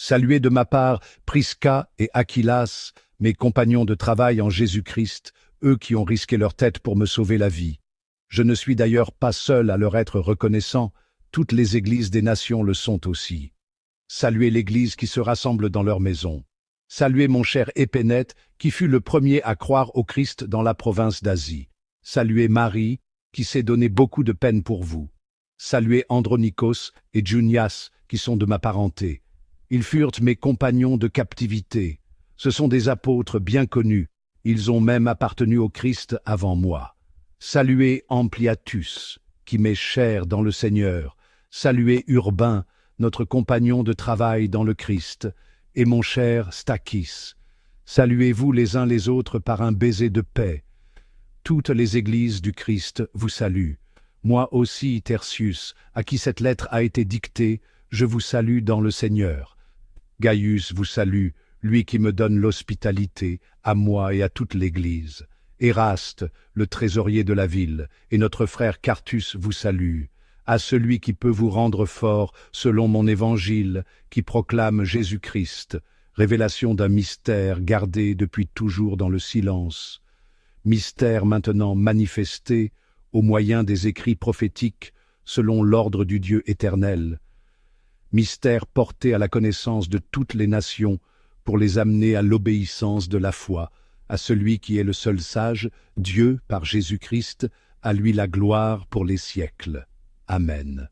Saluez de ma part Prisca et Aquilas, mes compagnons de travail en Jésus-Christ, eux qui ont risqué leur tête pour me sauver la vie. Je ne suis d'ailleurs pas seul à leur être reconnaissant, toutes les églises des nations le sont aussi. Saluez l'Église qui se rassemble dans leur maison. Saluez mon cher Épénète, qui fut le premier à croire au Christ dans la province d'Asie. Saluez Marie, qui s'est donné beaucoup de peine pour vous. Saluez Andronikos et Junias, qui sont de ma parenté. Ils furent mes compagnons de captivité. Ce sont des apôtres bien connus. Ils ont même appartenu au Christ avant moi. Saluez Ampliatus, qui m'est cher dans le Seigneur. Saluez Urbain, notre compagnon de travail dans le Christ, et mon cher Stachys. Saluez-vous les uns les autres par un baiser de paix. Toutes les églises du Christ vous saluent. Moi aussi, Tertius, à qui cette lettre a été dictée, je vous salue dans le Seigneur. Gaius vous salue, lui qui me donne l'hospitalité, à moi et à toute l'Église. Éraste, le trésorier de la ville, et notre frère Quartus vous saluent. À celui qui peut vous rendre fort selon mon évangile, qui proclame Jésus-Christ, révélation d'un mystère gardé depuis toujours dans le silence. Mystère maintenant manifesté au moyen des écrits prophétiques selon l'ordre du Dieu éternel. Mystère porté à la connaissance de toutes les nations pour les amener à l'obéissance de la foi, à celui qui est le seul sage, Dieu par Jésus-Christ, à lui la gloire pour les siècles. Amen.